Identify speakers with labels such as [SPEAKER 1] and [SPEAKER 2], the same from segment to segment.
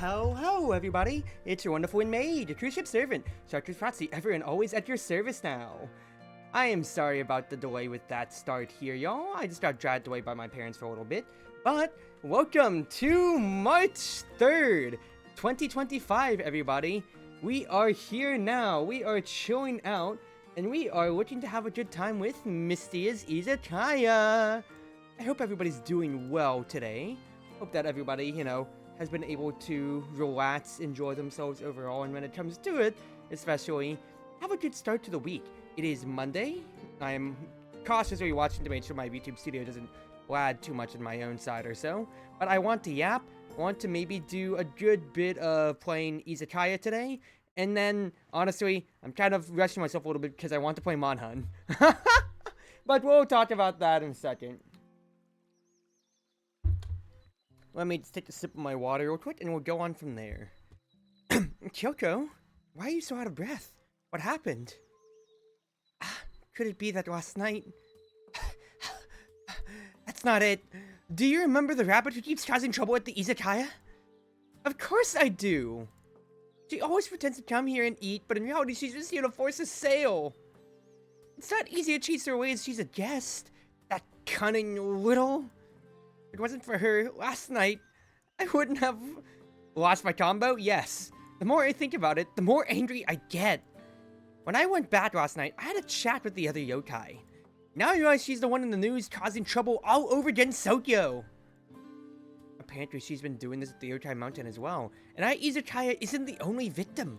[SPEAKER 1] Ho, everybody! It's your Wonderful Wind Mage, your Cruz Ship servant, Chartreuse Proxy, ever and always at your service now. I am sorry about the delay with that start here, y'all. I just got dragged away by my parents for a little bit. But, welcome to March 3rd, 2025, everybody. We are here now. We are chilling out, and we are looking to have a good time with Mystia's Izakaya. I hope everybody's doing well today. Hope that everybody, has been able to relax, enjoy themselves overall, and when it comes to it, especially, have a good start to the week. It is Monday. I am cautiously watching to make sure my YouTube studio doesn't lag too much on my own side or so, but I want to yap, want to maybe do a good bit of playing Izakaya today, and then, honestly, I'm kind of rushing myself a little bit because I want to play Monhun. But we'll talk about that in a second. Let me just take a sip of my water real quick, and we'll go on from there. Kyoko, why are you so out of breath? What happened? Could it be that last night? That's not it. Do you remember the rabbit who keeps causing trouble at the Izakaya? Of course I do. She always pretends to come here and eat, but in reality she's just here to force a sale. It's not easy to chase her away as she's a guest. That cunning little... If it wasn't for her, last night, I wouldn't have lost my combo. Yes. The more I think about it, the more angry I get. When I went back last night, I had a chat with the other yokai. Now I realize she's the one in the news causing trouble all over Gensokyo. Apparently she's been doing this at the yokai mountain as well. And Izakaya isn't the only victim.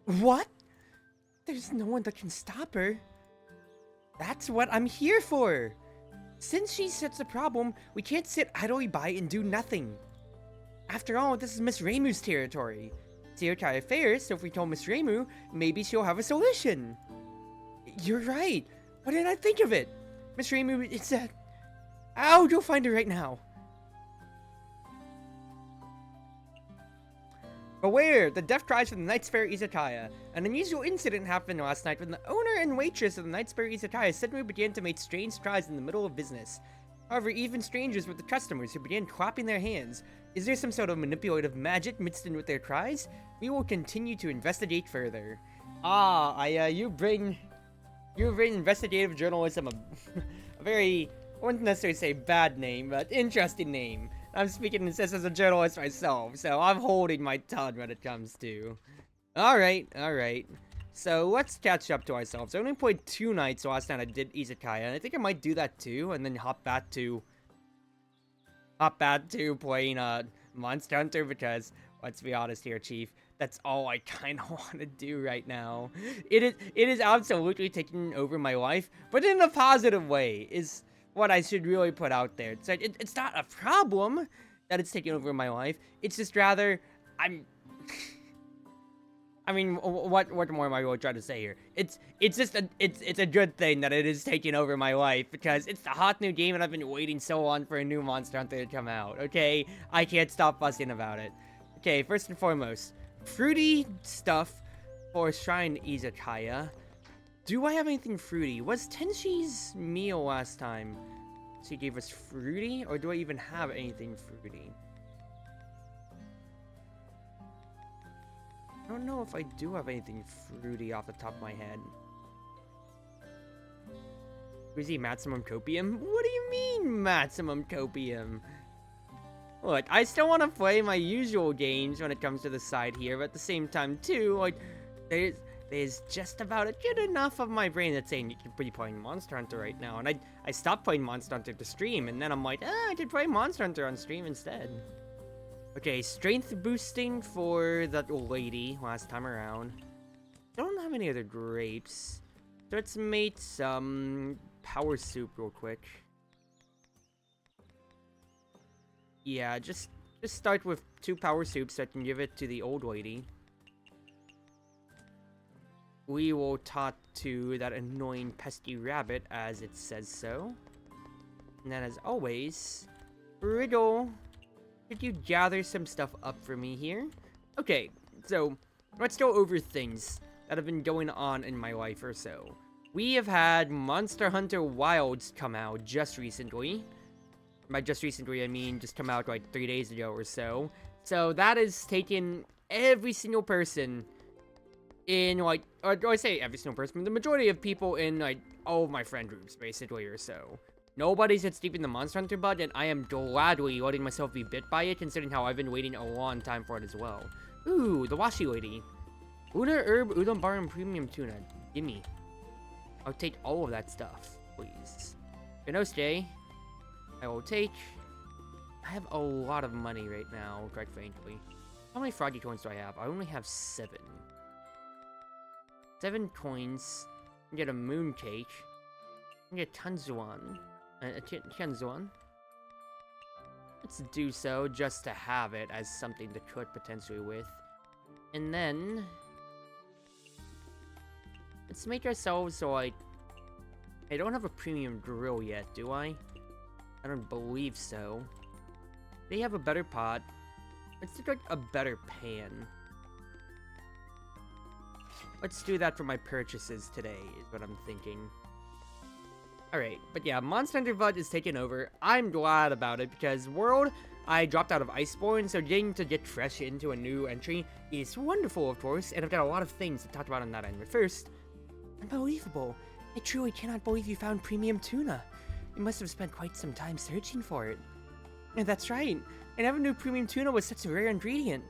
[SPEAKER 1] What? There's no one that can stop her. That's what I'm here for. Since she sets the problem, we can't sit idly by and do nothing. After all, this is Miss Reimu's territory. It's yokai affairs, so if we told Miss Reimu, maybe she'll have a solution. You're right. Why didn't I think of it? Miss Reimu, it's a... I'll go find her right now. Beware! The death cries from the Knight's Fair Izakaya. An unusual incident happened last night when the owner and waitress of the Knight's Fair Izakaya suddenly began to make strange cries in the middle of business. However, even strangers were the customers who began clapping their hands. Is there some sort of manipulative magic mixed in with their cries? We will continue to investigate further. You bring investigative journalism a very, I wouldn't necessarily say bad name, but interesting name. I'm speaking this as a journalist myself, so I'm holding my tongue when it comes to. Alright. So let's catch up to ourselves. I only played 2 nights last night I did Izakaya, and I think I might do that too, and then hop back to playing Monster Hunter, because, let's be honest here, Chief, that's all I kinda wanna do right now. It is absolutely taking over my life, but in a positive way, is what I should really put out there. It's like, it's not a problem that it's taking over my life. It's just rather, I mean, what more am I really trying to say here? It's a good thing that it is taking over my life, because it's the hot new game and I've been waiting so long for a new Monster Hunter to come out, okay? I can't stop fussing about it. Okay, first and foremost, fruity stuff for Shrine Izakaya. Do I have anything fruity? Was Tenshi's meal last time she gave us fruity? Or do I even have anything fruity? I don't know if I do have anything fruity off the top of my head. Is he maximum copium? What do you mean maximum copium? Look, I still want to play my usual games when it comes to the side here, but at the same time too, like, there's just about a good enough of my brain that's saying you could be playing Monster Hunter right now. And I stopped playing Monster Hunter to stream, and then I'm like, I could play Monster Hunter on stream instead. Okay, strength boosting for that old lady last time around. I don't have any other grapes. So let's make some power soup real quick. Yeah, just start with 2 power soups so I can give it to the old lady. We will talk to that annoying pesky rabbit as it says so. And then as always, Riddle, could you gather some stuff up for me here? Okay, so let's go over things that have been going on in my life or so. We have had Monster Hunter Wilds come out just recently. By just recently, I mean just come out like 3 days ago or so. So that is taking every single person in, like, or do I say every single person? The majority of people in, like, all of my friend groups, basically, or so. Nobody's hit deep in the Monster Hunter bud, and I am gladly letting myself be bit by it, considering how I've been waiting a long time for it as well. Ooh, the washi lady. Una herb, udon bar, and premium tuna. Gimme. I'll take all of that stuff, please. Ganoste, I will take. I have a lot of money right now, quite frankly. How many froggy coins do I have? I only have 7. 7 coins. I get a moon cake. I get Tanzuan. Tianzuan. Let's do so just to have it as something to cook potentially with. And then let's make ourselves so, like, I don't have a premium grill yet, do I? I don't believe so. They have a better pot. Let's do, like, a better pan. Let's do that for my purchases today, is what I'm thinking. Alright, but yeah, Monster Hunter VUD is taking over. I'm glad about it, because World, I dropped out of Iceborne, so getting to get fresh into a new entry is wonderful, of course, and I've got a lot of things to talk about on that end. But first, unbelievable. I truly cannot believe you found premium tuna. You must have spent quite some time searching for it. And that's right, I never knew premium tuna was such a rare ingredient.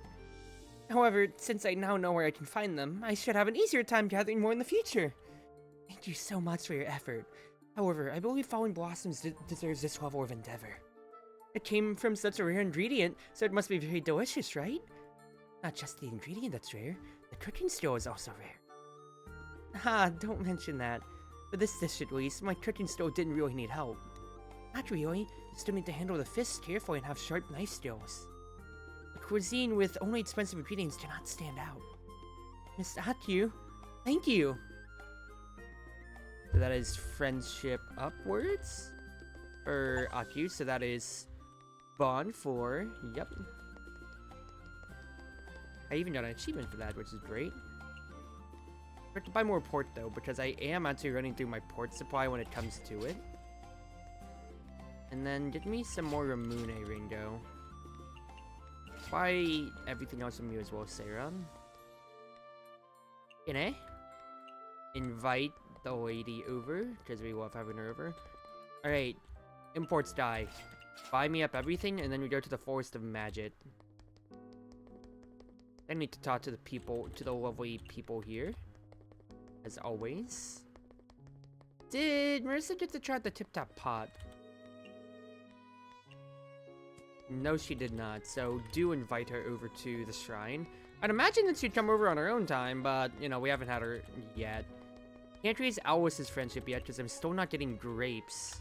[SPEAKER 1] However, since I now know where I can find them, I should have an easier time gathering more in the future. Thank you so much for your effort. However, I believe Falling Blossoms deserves this level of endeavor. It came from such a rare ingredient, so it must be very delicious, right? Not just the ingredient that's rare, the cooking skill is also rare. Ah, don't mention that. For this dish at least, my cooking skill didn't really need help. Not really, you still need to handle the fish carefully and have sharp knife skills. A cuisine with only expensive ingredients cannot stand out. Miss Aku, thank you! So that is friendship upwards for Aku, so that is bond for, yep. I even got an achievement for that, which is great. I have to buy more port though, because I am actually running through my port supply when it comes to it. And then get me some more Ramune, Ringo. Buy everything else from you as well, Sarah. Invite the lady over, because we love having her over. Alright, imports die. Buy me up everything, and then we go to the Forest of Magic. I need to talk to the people, to the lovely people here. As always. Did Marissa get to try the Tip Top Pot? No, she did not, so do invite her over to the shrine. I'd imagine that she'd come over on her own time, but, you know, we haven't had her yet. Can't raise Alois's friendship yet, because I'm still not getting grapes.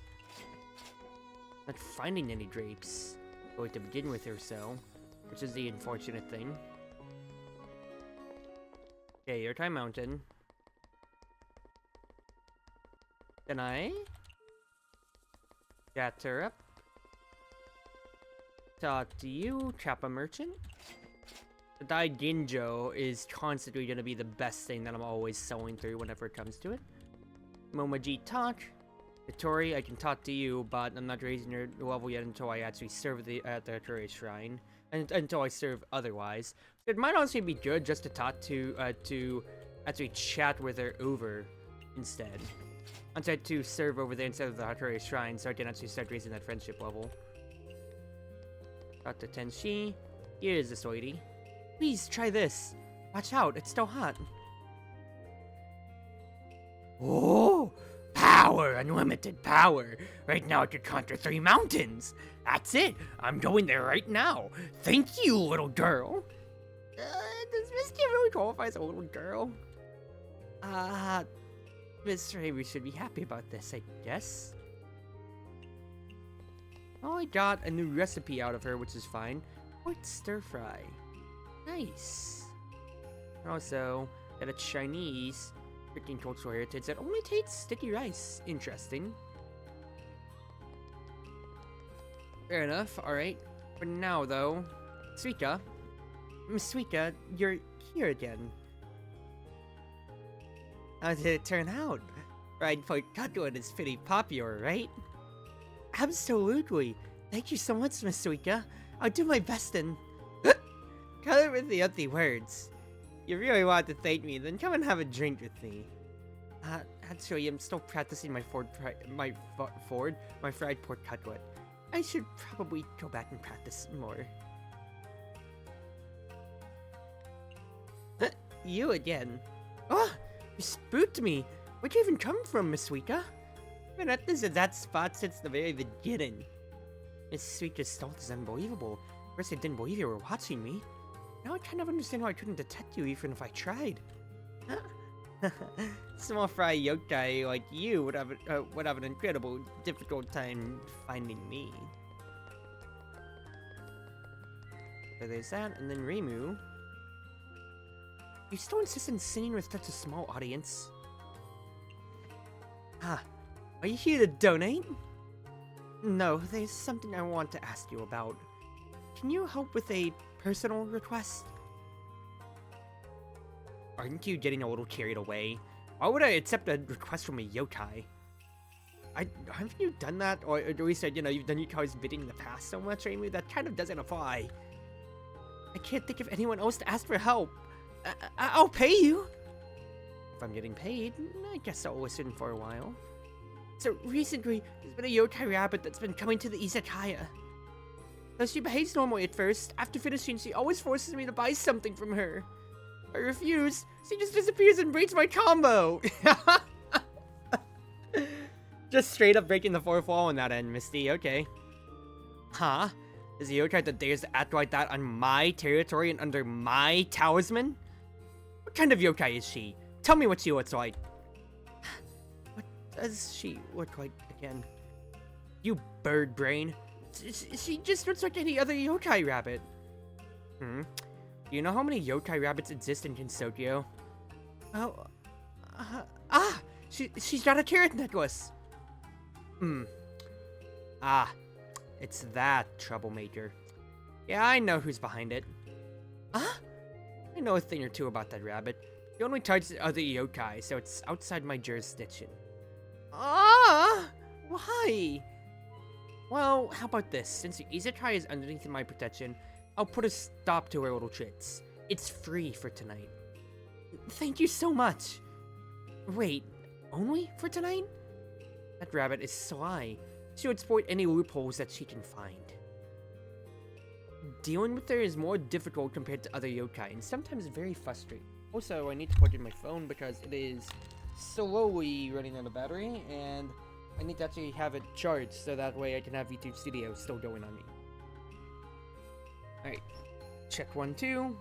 [SPEAKER 1] Not finding any grapes. Going to begin with or so, which is the unfortunate thing. Okay, Yurkai Mountain. Can I chat her up? Talk to you, Kappa Merchant. The Daiginjo is constantly going to be the best thing that I'm always selling through whenever it comes to it. Momaji talk. Hitori, I can talk to you, but I'm not raising your level yet until I actually serve at the Hitori Shrine. And until I serve otherwise. It might honestly be good just to talk to actually chat with her over instead. Instead to serve over there instead of the Hitori Shrine, so I can actually start raising that friendship level. Dr. Tenshi, here is this lady. Please try this. Watch out, it's still hot. Oh, power, unlimited power. Right now I could conquer 3 mountains. That's it, I'm going there right now. Thank you, little girl. Does Mystia really qualify as a little girl? Miss Raby should be happy about this, I guess. Oh, I got a new recipe out of her, which is fine. White stir fry. Nice. Also, got a Chinese freaking cultural heritage that only tastes sticky rice. Interesting. Fair enough, alright. For now, though, Suika. Miss Suika, you're here again. How did it turn out? Ride Point Cutwood is pretty popular, right? Absolutely. Thank you so much, Miss Suika. I'll do my best and... cut it with the empty words. You really want to thank me, then come and have a drink with me. Actually, I'm still practicing my fried pork cutlet. I should probably go back and practice more. You again. Oh, you spooked me. Where'd you even come from, Miss Suika? I've been at this exact spot since the very beginning. Miss Suika's stealth is unbelievable. First I didn't believe you were watching me. Now I kind of understand why I couldn't detect you even if I tried. Small fry yokai like you would have an incredible difficult time finding me. So there's that, and then Reimu. You still insist on singing with such a small audience? Are you here to donate? No, there's something I want to ask you about. Can you help with a personal request? Aren't you getting a little carried away? Why would I accept a request from a yokai? Haven't you done that? Or at least, you've done yokai's bidding in the past so much, Reimu? That kind of doesn't apply. I can't think of anyone else to ask for help. I'll pay you. If I'm getting paid, I guess I'll listen for a while. So recently, there's been a yokai rabbit that's been coming to the Izakaya. Though she behaves normally at first, after finishing, she always forces me to buy something from her. I refuse. She just disappears and breaks my combo. Just straight up breaking the fourth wall on that end, Misty. Okay. Huh? Is the yokai that dares to act like that on my territory and under my talisman? What kind of yokai is she? Tell me what she looks like. What does she look like again? You bird brain. She just looks like any other yokai rabbit. Do you know how many yokai rabbits exist in Kinsokyo? Oh, she's got a carrot necklace. It's that troublemaker. Yeah, I know who's behind it. I know a thing or two about that rabbit. He only targets other yokai, so it's outside my jurisdiction. Why? Well, how about this? Since the Izakaya is underneath my protection, I'll put a stop to her little tricks. It's free for tonight. Thank you so much. Wait, only for tonight? That rabbit is sly. She would exploit any loopholes that she can find. Dealing with her is more difficult compared to other yokai, and sometimes very frustrating. Also, I need to plug in my phone because it is slowly running out of battery, and I need to actually have it charged so that way I can have VTube Studio still going on me. Alright, check 1, 2.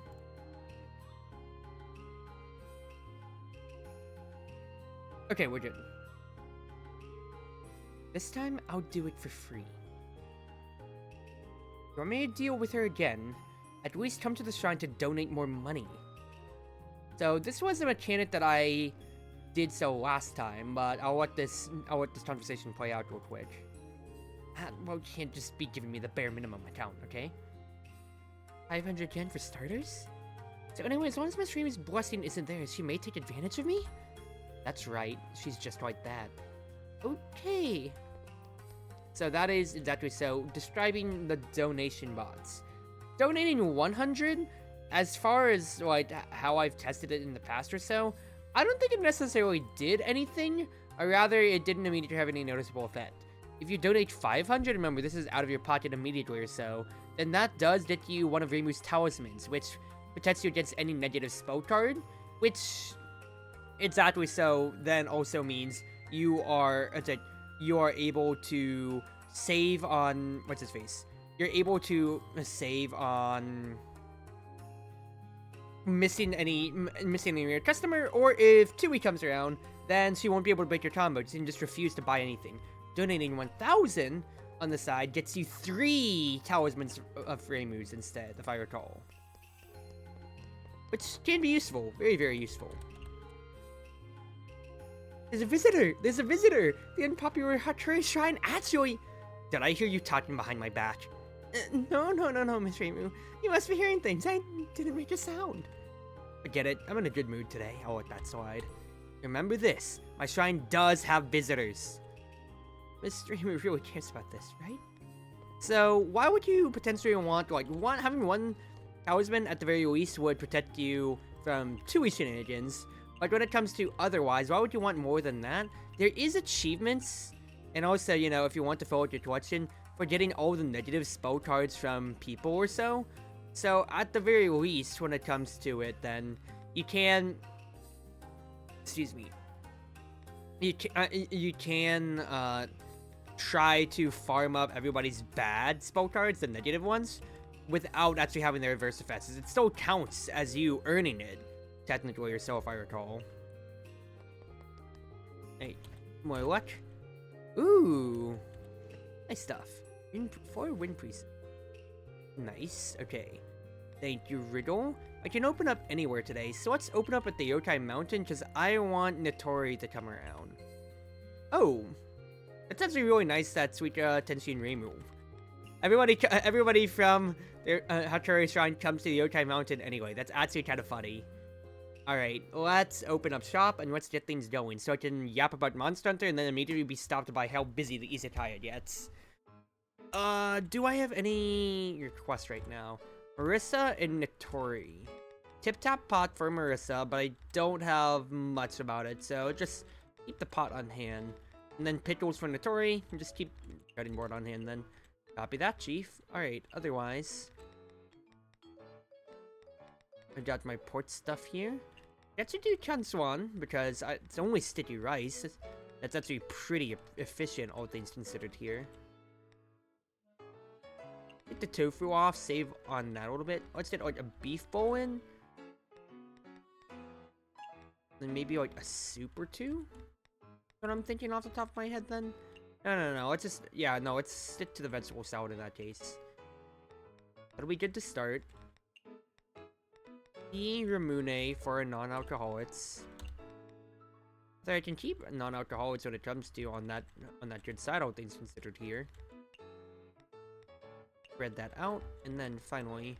[SPEAKER 1] Okay, we're good. This time, I'll do it for free. You want me to deal with her again? At least come to the shrine to donate more money. So this was a mechanic that I did so last time, but I'll let this conversation play out real quick. Well, you can't just be giving me the bare minimum account, okay? 500 yen for starters? So anyway, as long as my streamer's blessing isn't there, she may take advantage of me? That's right, she's just like that. Okay. So that is exactly so. Describing the donation bots. Donating 100, as far as like how I've tested it in the past or so, I don't think it necessarily did anything, or rather it didn't immediately have any noticeable effect. If you donate 500, remember this is out of your pocket immediately or so, then that does get you one of Reimu's talismans, which protects you against any negative spell card, which exactly so then also means you are able to save on what's his face. You're able to save on missing any your customer, or if Tui comes around, then she won't be able to break your combo. She can just refuse to buy anything. Donating 1,000 on the side gets you 3 talismans of Reimu's instead, if I recall. Which can be useful. Very, very useful. There's a visitor! There's a visitor! The unpopular Chartreuse Shrine actually... Did I hear you talking behind my back? No, Miss Reimu. You must be hearing things. I didn't make a sound. Forget it. I'm in a good mood today. I'll let that slide. Remember this. My shrine does have visitors. Miss Reimu really cares about this, right? So, why would you potentially want, like, having one Talisman, at the very least, would protect you from 2 shenanigans. But when it comes to otherwise, why would you want more than that? There is achievements, and also, you know, if you want to fill out your collection, for getting all the negative spell cards from people or so. So, at the very least, when it comes to it, then, you can... Excuse me. You can try to farm up everybody's bad spell cards, the negative ones, without actually having the reverse effects. It still counts as you earning it, technically, or so, if I recall. Hey, more luck. Ooh, nice stuff. 4 wind priest. Nice. Okay. Thank you, Riddle. I can open up anywhere today, so let's open up at the Yokai Mountain, because I want Notori to come around. Oh, that's actually really nice that Sweet Tenshin remove. Everybody from their Hatori Shrine comes to the Yokai Mountain anyway. That's actually kind of funny. Alright, let's open up shop and let's get things going, so I can yap about Monster Hunter and then immediately be stopped by how busy the Izakaya gets. Do I have any requests right now? Marissa and Notori. Tip-tap pot for Marissa, but I don't have much about it, so just keep the pot on hand. And then pickles for Notori, and just keep cutting board on hand then. Copy that, Chief. Alright, otherwise... I got my port stuff here. Let's do Chanswan, because it's only sticky rice. That's actually pretty efficient, all things considered here. Get the tofu off, save on that a little bit. Let's get like a beef bowl in. Then maybe like a soup or 2? What I'm thinking off the top of my head then? No, let's just, yeah, no, let's stick to the vegetable salad in that case. That'll be good to start. E. Ramune for non-alcoholics. So I can keep non-alcoholics when it comes to on that good side, all things considered here. Spread that out, and then finally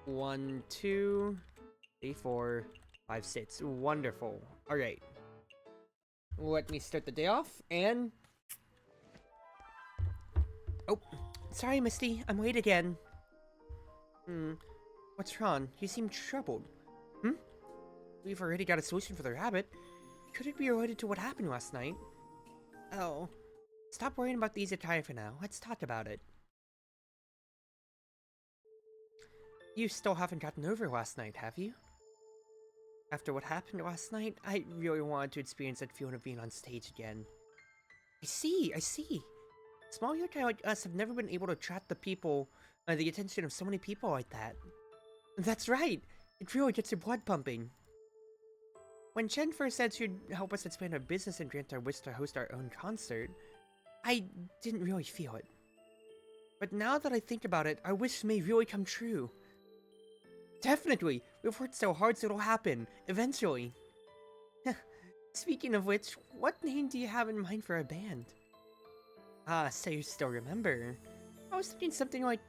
[SPEAKER 1] 1, 2, 3, 4, 5, 6. Wonderful. Alright. Let me start the day off, and... Oh, sorry, Misty. I'm late again. What's wrong? You seem troubled. We've already got a solution for the rabbit. Could it be related to what happened last night? Oh. Stop worrying about the Izakaya for now. Let's talk about it. You still haven't gotten over last night, have you? After what happened last night, I really wanted to experience that feeling of being on stage again. I see. Small yokai like us have never been able to attract the attention of so many people like that. That's right! It really gets your blood pumping. When Chen first said she'd help us expand our business and grant our wish to host our own concert, I didn't really feel it. But now that I think about it, our wish may really come true. Definitely! We've worked so hard so it'll happen, eventually. Speaking of which, what name do you have in mind for a band? Ah, so you still remember. I was thinking something like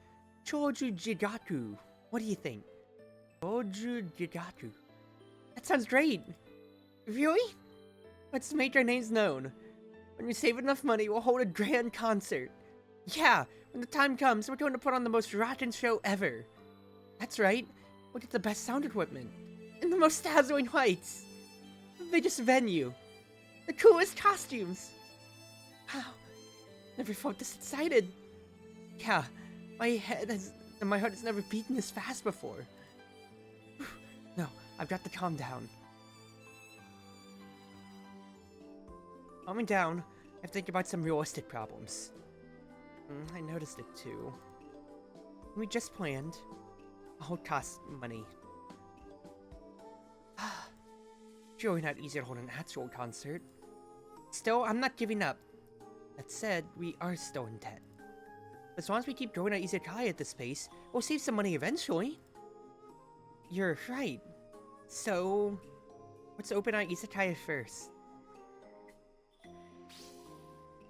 [SPEAKER 1] Choju Jigaku. What do you think? Choju Jigaku. That sounds great! Really? Let's make our names known. When we save enough money, we'll hold a grand concert. Yeah, when the time comes, we're going to put on the most rockin' show ever. That's right. We'll get the best sound equipment. And the most dazzling lights. The biggest venue. The coolest costumes. Wow. Never felt this excited. Yeah, my heart has never beaten this fast before. No, I've got to calm down. Calming down, I have to think about some realistic problems. I noticed it too. We just planned. All costs money. It's really not easy to hold an actual concert. Still, I'm not giving up. That said, we are still in debt. As long as we keep growing our Izakaya at this pace, we'll save some money eventually. You're right. So, let's open our Izakaya first.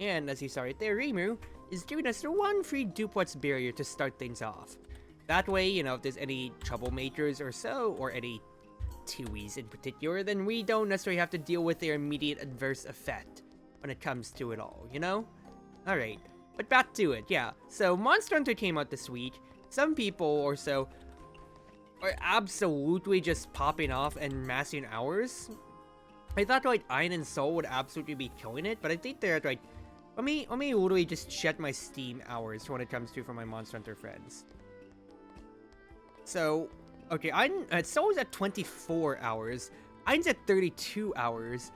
[SPEAKER 1] And as you saw right there, Rimu is giving us the one free duplex barrier to start things off. That way, you know, if there's any troublemakers or so, or any Tuies in particular, then we don't necessarily have to deal with their immediate adverse effect when it comes to it all, you know? Alright, but back to it, yeah. So, Monster Hunter came out this week. Some people or so are absolutely just popping off and massing hours. I thought like Iron and Soul would absolutely be killing it, but I think they're like, let me literally just check my Steam hours when it comes to for my Monster Hunter friends. So, okay, Soul's at 24 hours. Iron's at 32 hours.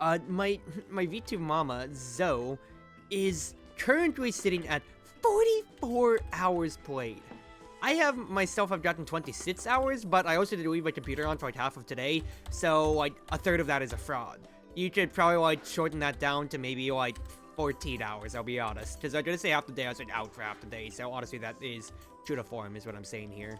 [SPEAKER 1] My VTube mama, Zoe, is currently sitting at 44 hours played. I have gotten 26 hours, but I also did leave my computer on for like half of today, so like a third of that is a fraud. You could probably like shorten that down to maybe like 14 hours, I'll be honest. Because I'm gonna say half the day I was like out for half the day, so honestly that is true to form is what I'm saying here.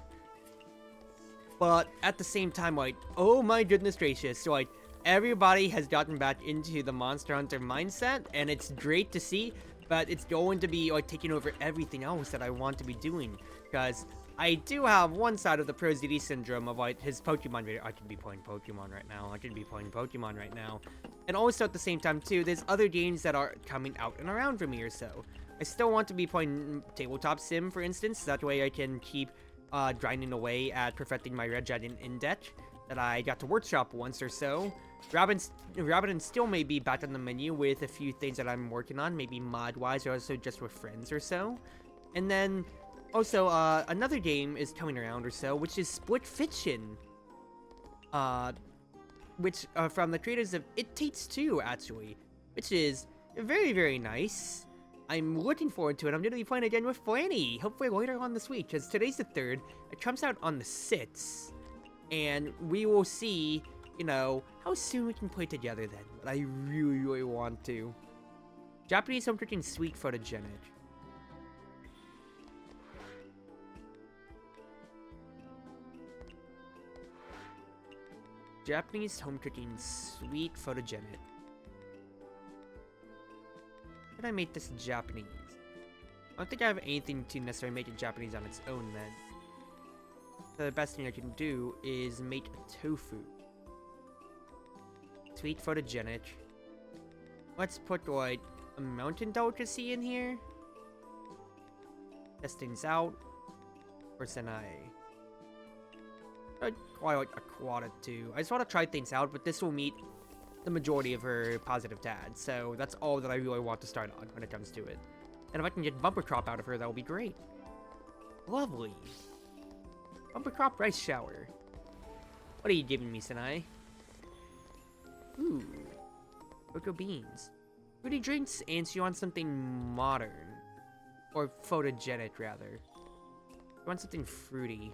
[SPEAKER 1] But at the same time, like, oh my goodness gracious, so like everybody has gotten back into the Monster Hunter mindset, and it's great to see. But it's going to be like taking over everything else that I want to be doing, because I do have one side of the Pro ZD syndrome of like his Pokemon video. I could be playing Pokemon right now. And also at the same time too, there's other games that are coming out and around for me or so. I still want to be playing Tabletop Sim, for instance. That way I can keep grinding away at perfecting my Red Giant Index that I got to workshop once or so. Rabbit and Steel may be back on the menu with a few things that I'm working on, maybe mod-wise or also just with friends or so. And then, also, another game is coming around or so, which is Split Fiction. Which, from the creators of It Takes Two, actually. Which is very, very nice. I'm looking forward to it. I'm going to be playing again with Flanny, hopefully later on this week, because today's the 3rd. It comes out on the 6th. And we will see, you know, how soon we can play together then. But I really, really want to. Japanese home cooking sweet photogenic. Japanese home cooking sweet photogenic. How can I make this Japanese? I don't think I have anything to necessarily make it Japanese on its own then. So the best thing I can do is make a tofu. Sweet photogenic. Let's put like a mountain delicacy in here. Test things out. Or Senai. Quite like Aquata too. I just want to try things out, but this will meet the majority of her positive tags. So that's all that I really want to start on when it comes to it. And if I can get bumper crop out of her, that will be great. Lovely. Bumper crop rice shower. What are you giving me, Senai? Ooh. Cocoa beans. Fruity drinks, and she wants something modern. Or photogenic, rather. She wants something fruity.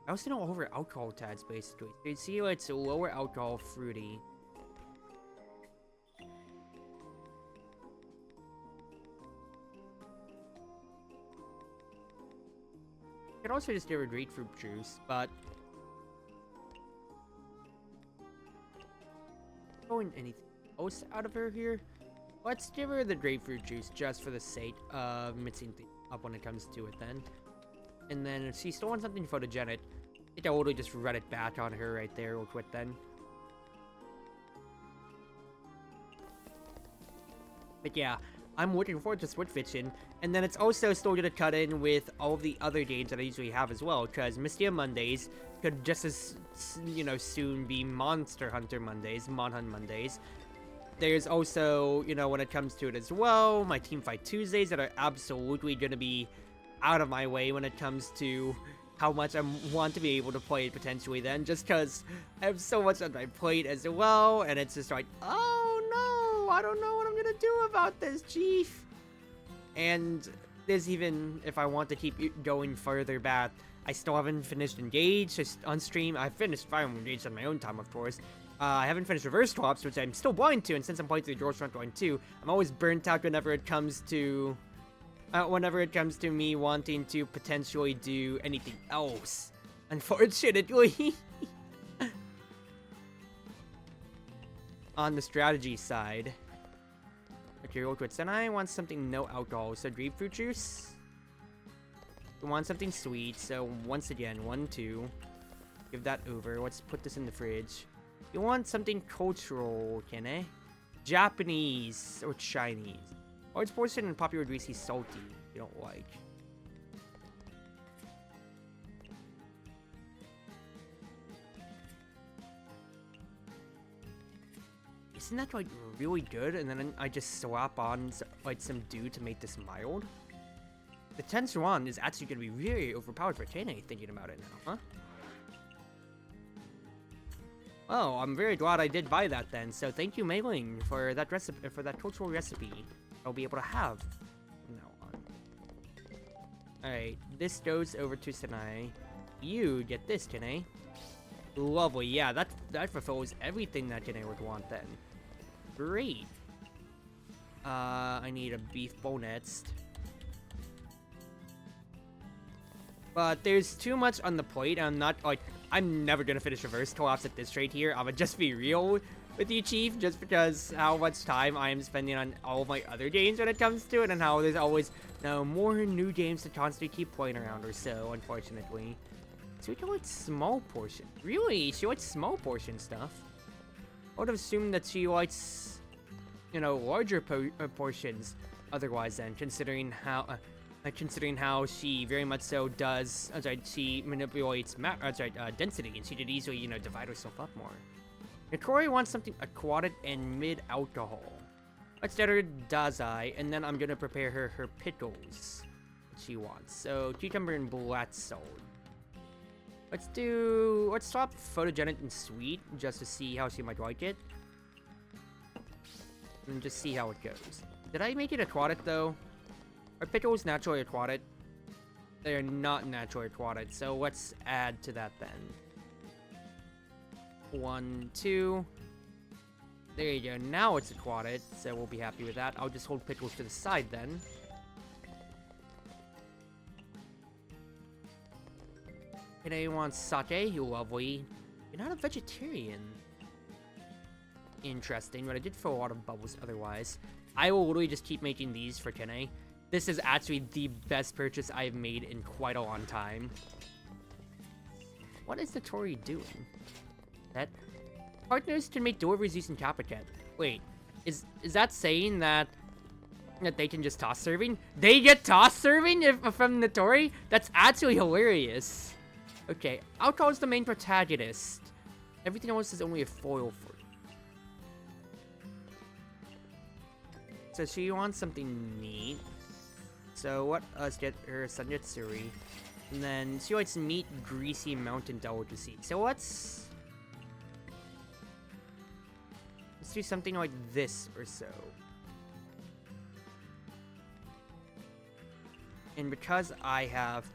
[SPEAKER 1] I also know over alcohol tags, basically. So you see, it's lower alcohol fruity. You can also just give her grapefruit juice, but going anything else out of her here? Let's give her the grapefruit juice just for the sake of mixing things up when it comes to it then. And then if she still wants something photogenic, I think I will just run it back on her right there real quick then. But yeah, I'm looking forward to Split Fiction, and then it's also still going to cut in with all of the other games that I usually have as well, because Mystia Mondays could just as, you know, soon be Monster Hunter Mondays, Mon Hunt Mondays. There's also, you know, when it comes to it as well, my Teamfight Tuesdays that are absolutely going to be out of my way when it comes to how much I want to be able to play it potentially then, just because I have so much on my plate as well, and it's just like, oh no, I don't know what I'm gonna do about this, chief. And there's even, if I want to keep going further back, I still haven't finished Engage on stream. I've finished Fire Emblem Engage on my own time, of course. I haven't finished Reverse Swaps, which I'm still blind to, and since I'm playing through the George Front 1 2, I'm always burnt out whenever it comes to me wanting to potentially do anything else, unfortunately. On the strategy side. Okay, real quick. Senai wants something no alcohol, so grapefruit juice. We want something sweet, so once again, 1, 2. Give that over. Let's put this in the fridge. You want something cultural, can I? Japanese or Chinese. Or it's portion and popular greasy salty, you don't like. isn't that like really good? And then I just slap on like some dew to make this mild. The 10-1 is actually going to be very overpowered for Tene, thinking about it now, huh? Oh, I'm very glad I did buy that then. So thank you, Mailing, for that recipe, for that cultural recipe. I'll be able to have from now on. Alright, this goes over to Senai. You get this, Tene. Lovely, yeah, that fulfills everything that Tene would want then. Great. I need a beef bowl next. But there's too much on the plate. I'm never gonna finish reverse collapse at this trade here. I'm gonna just be real with you, Chief, just because how much time I am spending on all of my other games when it comes to it, and how there's always more new games to constantly keep playing around or so, unfortunately. So we can like small portion. Really? She likes small portion stuff? I would have assumed that she likes, larger portions otherwise then, considering how she very much so does, she manipulates density, and she could easily, divide herself up more. Nikori wants something aquatic and mid-alcohol. Let's get her Dazai, and then I'm gonna prepare her pickles she wants. So, cucumber and black salt. Let's swap photogenic and sweet, just to see how she might like it. And just see how it goes. Did I make it aquatic, though? Are pickles naturally aquatic? They are not naturally aquatic, so let's add to that then. 1, 2. There you go, now it's aquatic, so we'll be happy with that. I'll just hold pickles to the side then. Today wants sake, lovely. You're not a vegetarian. Interesting, but I did throw a lot of bubbles otherwise. I will literally just keep making these for Tene. This is actually the best purchase I've made in quite a long time. What is the Tori doing? That partners can make deliveries using Capicat. Wait, is that saying that they can just toss serving? They get toss serving from the Tori? That's actually hilarious. Okay, alcohol is the main protagonist. Everything else is only a foil for it. So she wants something neat. So let's get her Sanjitsuri. And then she likes meat, greasy mountain delicacy. So let's do something like this or so. And because I have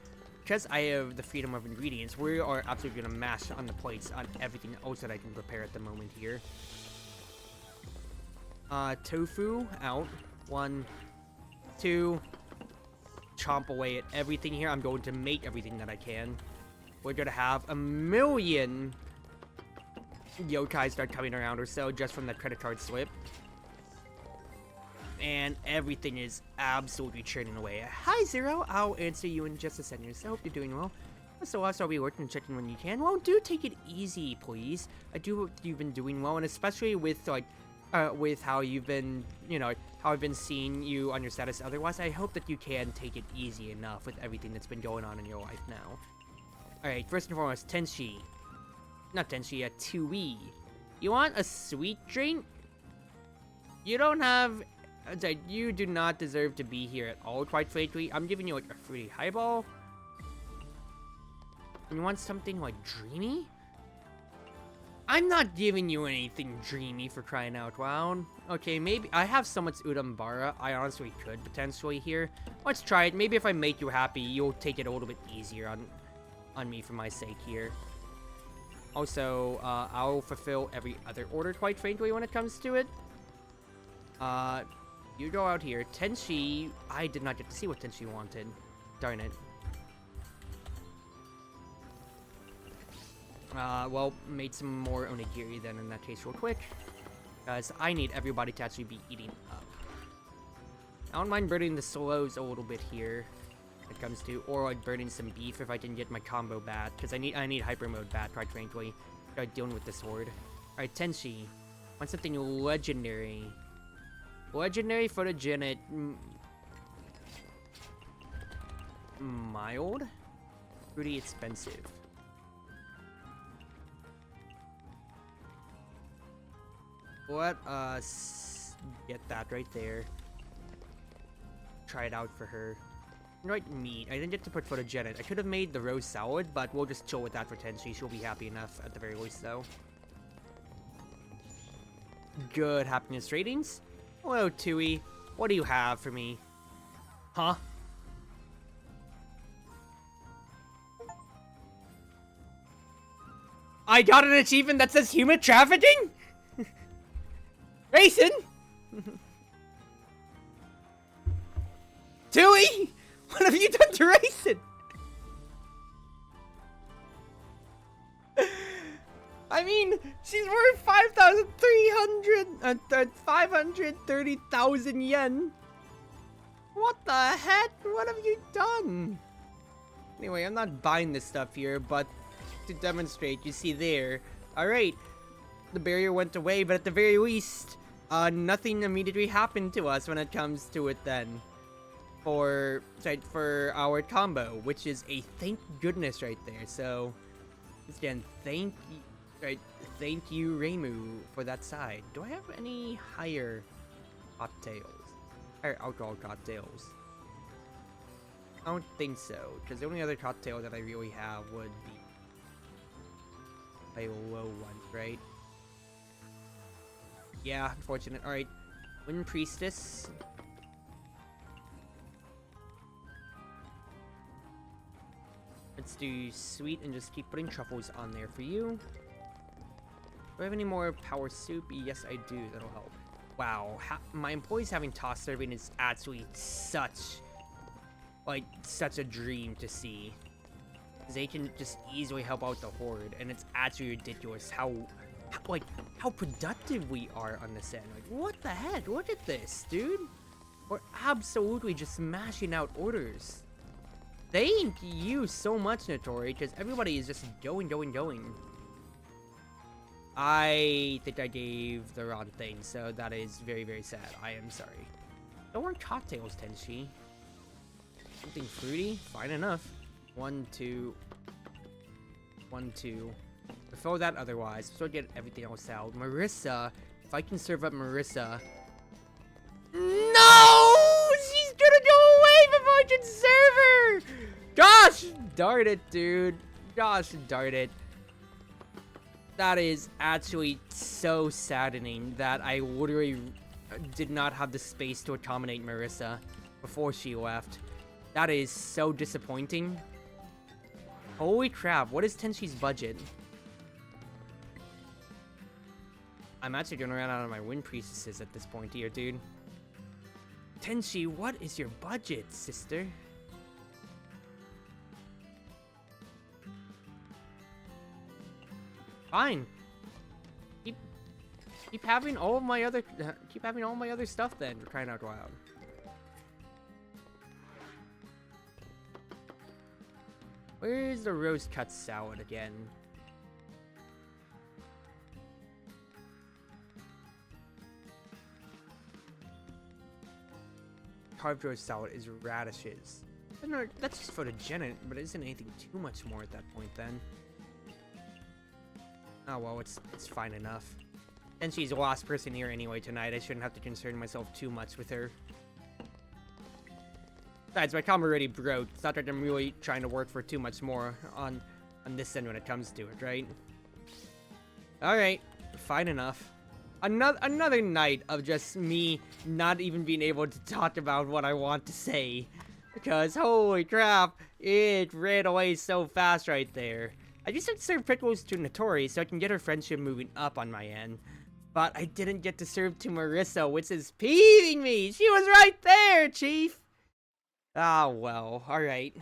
[SPEAKER 1] the freedom of ingredients, we are absolutely gonna mash on the plates on everything else that I can prepare at the moment here. Tofu out. 1, 2. Chomp away at everything here. I'm going to make everything that I can. We're gonna have 1,000,000 yokai start coming around or so just from that credit card slip. And everything is absolutely churning away. Hi, Zero. I'll answer you in just a second. So I hope you're doing well. So I'll be working and checking when you can. Well, do take it easy, please. I do hope you've been doing well, and especially with with how you've been, how I've been seeing you on your status. Otherwise, I hope that you can take it easy enough with everything that's been going on in your life now. Alright, first and foremost, Tenshi. Not Tenshi, a Tui. You want a sweet drink? You don't have... You do not deserve to be here at all, quite frankly. I'm giving you, like, a fruity highball. And you want something, like, dreamy? I'm not giving you anything dreamy, for crying out loud. Okay, maybe I have so much Udambara, I honestly could potentially here. Let's try it. Maybe if I make you happy, you'll take it a little bit easier on me for my sake here. Also, I'll fulfill every other order, quite frankly, when it comes to it. You go out here. Tenshi, I did not get to see what Tenshi wanted. Darn it. Well, made some more onigiri then in that case real quick. Because I need everybody to actually be eating up. I don't mind burning the slows a little bit here. When it comes to, or like burning some beef if I can get my combo bat. Because I need hyper mode bat, quite frankly. Start dealing with the sword. Alright, Tenshi. Want something legendary. Legendary photogenic. Mild? Pretty expensive. What? Get that right there. Try it out for her. Right, meat. I didn't get to put photogenic. I could have made the rose salad, but we'll just chill with that for Tenshi. She'll be happy enough at the very least, though. Good happiness ratings. Hello, Tui. What do you have for me? Huh? I got an achievement that says human trafficking? Grayson? Tui? What have you done to Grayson? I mean, she's worth 530,000 yen. What the heck? What have you done? Anyway, I'm not buying this stuff here, but to demonstrate, you see there. Alright, the barrier went away, but at the very least, nothing immediately happened to us when it comes to it then. For our combo, which is a thank goodness right there. So, again, thank you, Reimu, for that side. Do I have any higher cocktails? Higher alcohol cocktails? I don't think so, because the only other cocktail that I really have would be a low one, right? Yeah, unfortunate. Alright, Wind Priestess. Let's do sweet and just keep putting truffles on there for you. Do I have any more power soup? Yes, I do. That'll help. Wow, my employees having toss serving is actually such a dream to see. They can just easily help out the horde, and it's actually ridiculous how productive we are on this end. Like, what the heck? Look at this, dude. We're absolutely just smashing out orders. Thank you so much, Notori, because everybody is just going. I think I gave the wrong thing, so that is very, very sad. I am sorry. Don't want cocktails, Tenshi. Something fruity? Fine enough. 1, 2. 1, 2. Before that, otherwise. So get everything else out. Marissa. If I can serve up Marissa. No! She's gonna go away before I can serve her! Gosh darn it, dude. Gosh darn it. That is actually so saddening that I literally did not have the space to accommodate Marissa before she left. That is so disappointing. Holy crap, what is Tenshi's budget? I'm actually gonna run out of my Wind Priestesses at this point here, dude. Tenshi, what is your budget, sister? Fine. Keep having all my other stuff then, for crying out loud. Where's the roast cut salad again? Carved roast salad is radishes. No, that's just photogenic, but it isn't anything too much more at that point then. Oh well, it's fine enough. And she's the last person here anyway tonight. I shouldn't have to concern myself too much with her. Besides, my comm already broke. It's not like I'm really trying to work for too much more on this end when it comes to it, right? Alright, fine enough. Another night of just me not even being able to talk about what I want to say. Because, holy crap, it ran away so fast right there. I just had to serve pickles to Notori so I can get her friendship moving up on my end. But I didn't get to serve to Marissa, which is peeving me. She was right there, Chief. Ah, well, alright.